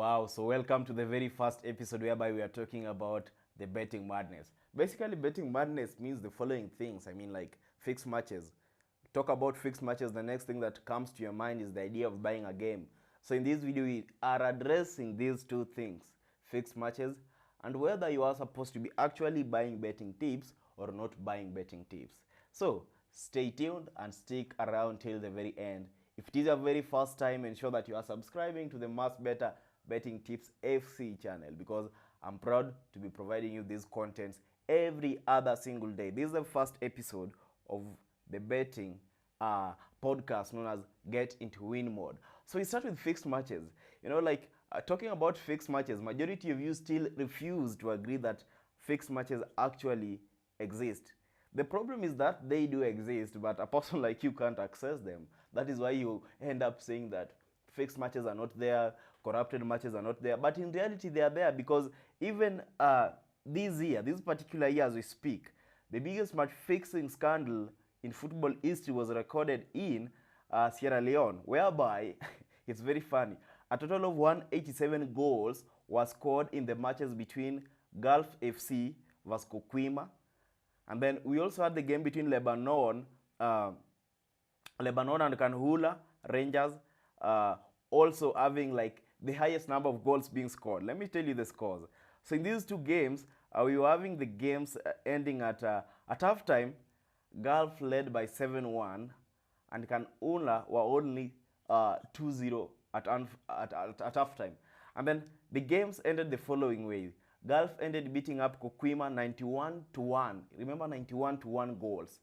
Wow, so welcome to the very first episode whereby we are talking about the betting madness. Basically, betting madness means the following things. Like fixed matches. Talk about fixed matches, the next thing that comes to your mind is the idea of buying a game. So in this video, we are addressing these two things, fixed matches, and whether you are supposed to be actually buying betting tips or not buying betting tips. So stay tuned and stick around till the very end. If it is your very first time, ensure that you are subscribing to the Must Better Betting Tips FC channel, because I'm proud to be providing you these contents every other single day. This is the first episode of the betting podcast known as Get Into Win Mode. So we start with fixed matches. Talking about fixed matches, majority of you still refuse to agree that fixed matches actually exist. The problem is that they do exist, but a person like you can't access them. That is why you end up saying that fixed matches are not there, corrupted matches are not there. But in reality, they are there, because even this particular year as we speak, the biggest match fixing scandal in football history was recorded in Sierra Leone, whereby it's very funny. A total of 187 goals were scored in the matches between Gulf FC versus Coquima. And then we also had the game between Lebanon and Kanhula Rangers, also having like the highest number of goals being scored. Let me tell you the scores. So in these two games, we were having the games ending at halftime. Gulf led by 7-1, and Kanhula were only 2-0 at halftime. And then the games ended the following way. Gulf ended beating up Coquima 91-1. Remember, 91-1 goals.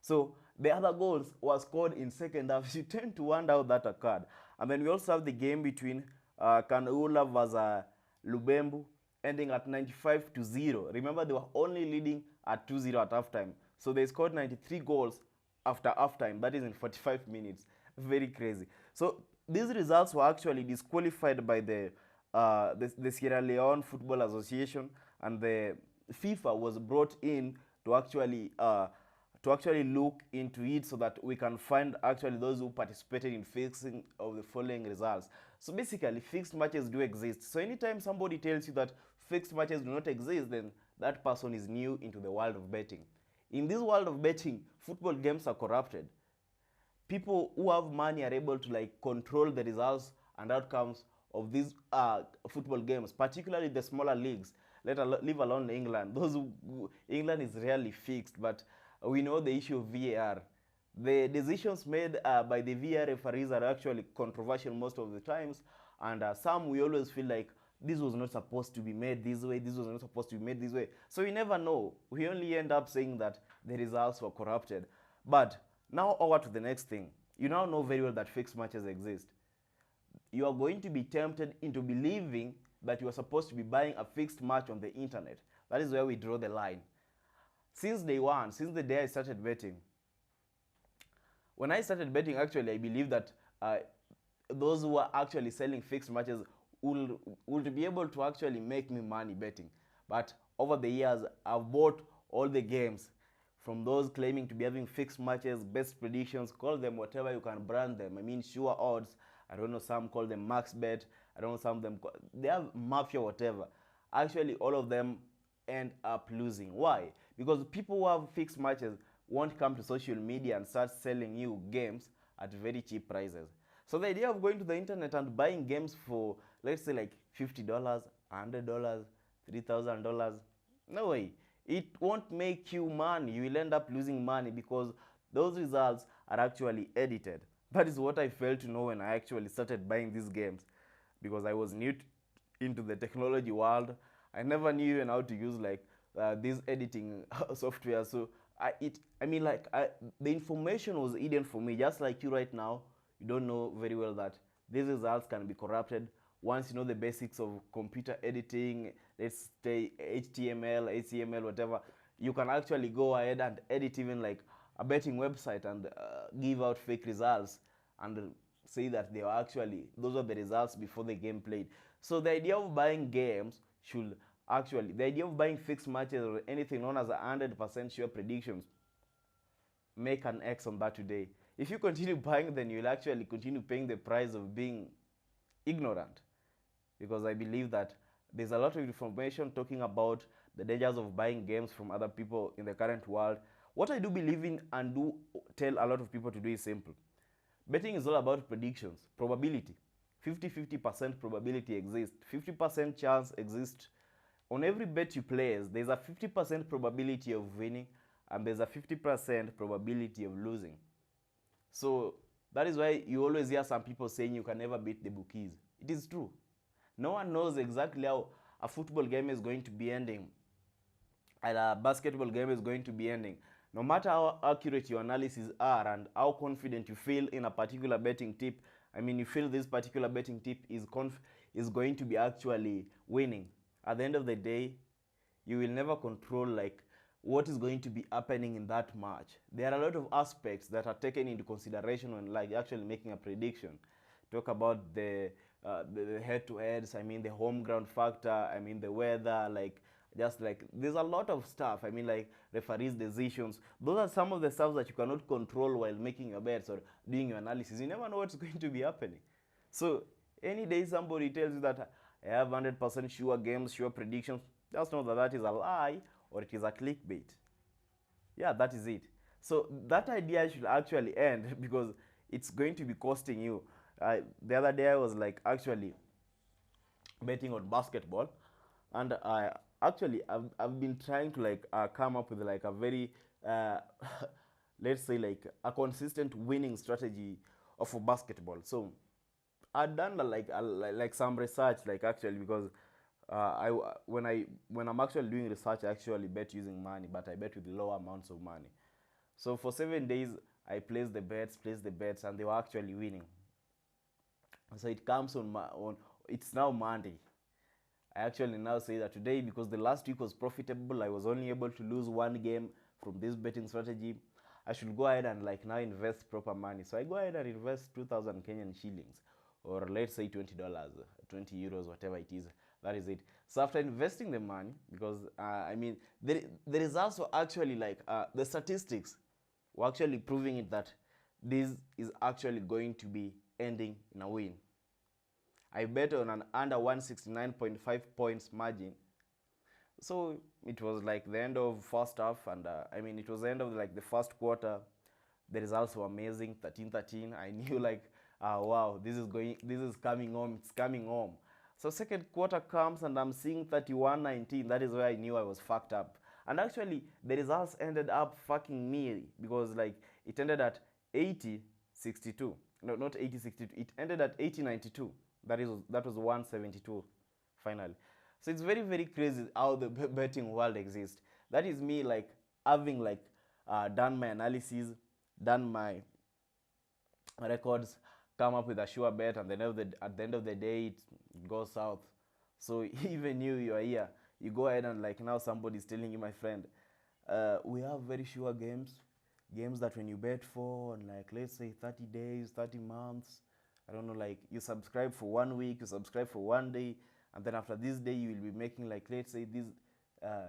So the other goals were scored in second half. You tend to wonder how that occurred. And then we also have the game between Kanhula versus Lubembu, ending at 95-0. Remember, they were only leading at 2-0 at halftime. So they scored 93 goals after halftime. That is in 45 minutes. Very crazy. So these results were actually disqualified by the Sierra Leone Football Association, and the FIFA was brought in to actually look into it, so that we can find actually those who participated in fixing of the following results. So basically, fixed matches do exist. So anytime somebody tells you that fixed matches do not exist, then that person is new into the world of betting. In this world of betting, football games are corrupted. People who have money are able to control the results and outcomes of these football games, particularly the smaller leagues. Leave alone England. England is rarely fixed, but we know the issue of VAR. The decisions made by the VAR referees are actually controversial most of the times, and some we always feel like this was not supposed to be made this way, this was not supposed to be made this way. So we never know. We only end up saying that the results were corrupted. But now over to the next thing. You now know very well that fixed matches exist. You are going to be tempted into believing that you are supposed to be buying a fixed match on the internet. That is where we draw the line. Since day one, since the day I started betting, when I started betting, actually, I believe that those who are actually selling fixed matches will be able to actually make me money betting. But over the years, I've bought all the games from those claiming to be having fixed matches, best predictions, call them whatever you can brand them. Sure odds. I don't know, some call them max bet. I don't know, some of them they have mafia, whatever. Actually, all of them end up losing. Why? Because people who have fixed matches won't come to social media and start selling you games at very cheap prices. So the idea of going to the internet and buying games for, let's say, like $50, $100, $3,000, no way. It won't make you money. You will end up losing money, because those results are actually edited. That is what I failed to know when I actually started buying these games, because I was new into the technology world. I never knew even how to use this editing software. So the information was hidden for me, just like you right now. You don't know very well that these results can be corrupted. Once you know the basics of computer editing, let's say HTML, HTML, whatever, you can actually go ahead and edit even like a betting website and give out fake results and say that they are actually, those are the results before the game played. So the idea of buying games should actually, the idea of buying fixed matches or anything known as 100% sure predictions, make an X on that today. If you continue buying, then you'll actually continue paying the price of being ignorant. because I believe that there's a lot of information talking about the dangers of buying games from other people in the current world. What I do believe in and do tell a lot of people to do is simple. Betting is all about predictions, probability. 50-50% probability exists. 50% chance exists. On every bet you place, there's a 50% probability of winning and there's a 50% probability of losing. So that is why you always hear some people saying you can never beat the bookies. It is true. No one knows exactly how a football game is going to be ending and a basketball game is going to be ending. No matter how accurate your analysis are and how confident you feel in a particular betting tip, I mean, you feel this particular betting tip is going to be actually winning. At the end of the day, you will never control like what is going to be happening in that match. There are a lot of aspects that are taken into consideration when like actually making a prediction. Talk about the head-to-heads. I mean the home ground factor. I mean the weather. Like just like there's a lot of stuff. I mean like referees' decisions. Those are some of the stuff that you cannot control while making your bets or doing your analysis. You never know what's going to be happening. So any day somebody tells you that I have 100% sure games, sure predictions, just know that that is a lie or it is a clickbait. Yeah, that is it. So that idea should actually end because it's going to be costing you. The other day I was like actually betting on basketball, and I've been trying to like come up with like a very uh, let's say like a consistent winning strategy of basketball. So I've done like some research like actually because I when I'm actually doing research I actually bet using money, but I bet with low amounts of money. So for 7 days I placed the bets, and they were actually winning. So it comes on it's now Monday. I actually now say that today, because the last week was profitable, I was only able to lose one game from this betting strategy. I should go ahead and like now invest proper money. So I go ahead and invest 2,000 Kenyan shillings, or let's say $20, 20 euros, whatever it is. That is it. So after investing the money, because I mean, there is also actually like the statistics were actually proving it that this is actually going to be ending in a win. I bet on an under 169.5 points margin. So it was like the end of first half, and I mean it was the end of like the first quarter. The results were amazing, 13-13. I knew like, wow, this is coming home. It's coming home. So second quarter comes and I'm seeing 31-19. That is where I knew I was fucked up. And actually, the results ended up fucking me because like it ended at 80-62. No, not 80-62. It ended at 80-92. That was 172 finally. So it's very very crazy how the betting world exists. That is me like having like done my analysis, done my records, come up with a sure bet, and then at the end of the day it goes south. So even you are here, you go ahead and like now somebody's telling you, my friend, we have very sure games that when you bet for like let's say 30 days, 30 months, I don't know, like you subscribe for 1 week, you subscribe for 1 day, and then after this day you will be making like let's say this uh,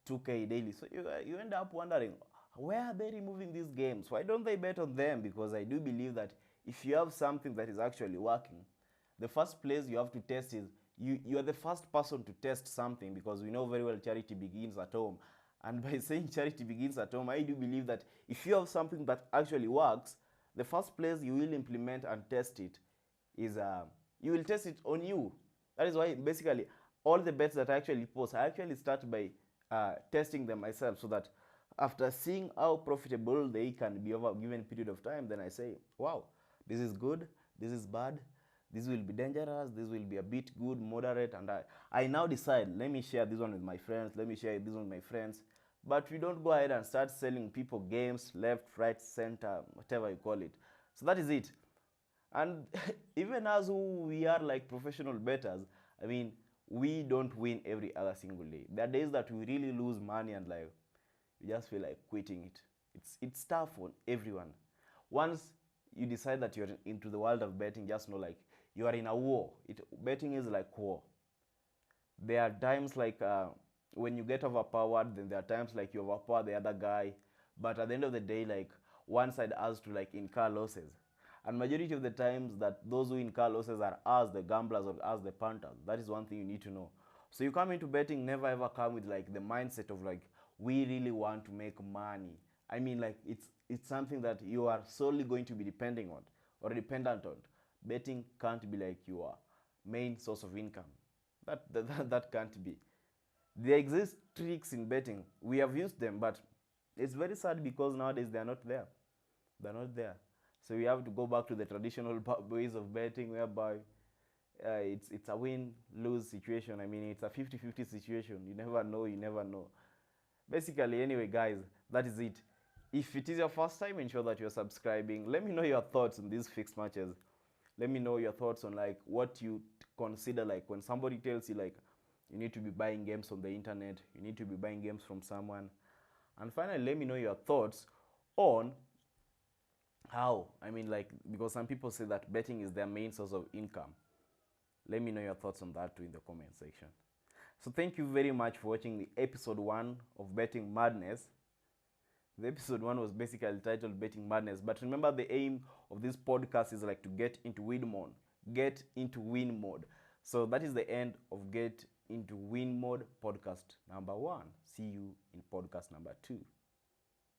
2K daily. So you end up wondering, where are they removing these games? Why don't they bet on them? Because I do believe that if you have something that is actually working, the first place you have to test is you are the first person to test something, because we know very well charity begins at home. And by saying charity begins at home, I do believe that if you have something that actually works, the first place you will implement and test it is you will test it on you. That is why basically all the bets that I actually post, I actually start by testing them myself, so that after seeing how profitable they can be over a given period of time, then I say, wow, this is good, this is bad, this will be dangerous, this will be a bit good, moderate, and I now decide, let me share this one with my friends, let me share this one with my friends. But we don't go ahead and start selling people games left, right, center, whatever you call it. So that is it. And even as who we are like professional bettors, I mean, we don't win every other single day. There are days that we really lose money and like you just feel like quitting it. It's tough on everyone. Once you decide that you're into the world of betting, just know like you are in a war. Betting is like war. There are times like when you get overpowered, then there are times like you overpower the other guy. But at the end of the day, like one side has to like incur losses. And majority of the times that those who incur losses are us, the gamblers, or us, the punters. That is one thing you need to know. So you come into betting, never ever come with like the mindset of like, we really want to make money. I mean, like it's something that you are solely going to be depending on or dependent on. Betting can't be like your main source of income. That can't be. There exist tricks in betting. We have used them, but it's very sad because nowadays they are not there. They're not there. So we have to go back to the traditional ways of betting, whereby it's a win lose situation. I mean, it's a 50-50 situation. You never know. You never know. Basically, anyway, guys, that is it. If it is your first time, ensure that you're subscribing. Let me know your thoughts on these fixed matches. Let me know your thoughts on like what you consider, like when somebody tells you like you need to be buying games on the internet, you need to be buying games from someone. And finally, let me know your thoughts on how, I mean, like, because some people say that betting is their main source of income. Let me know your thoughts on that too in the comment section. So thank you very much for watching the episode 1 of Betting Madness. The episode 1 was basically titled Betting Madness, but remember the aim of this podcast is like to get into win mode. Get into win mode. So that is the end of Get into Win Mode podcast number 1. See you in podcast number 2.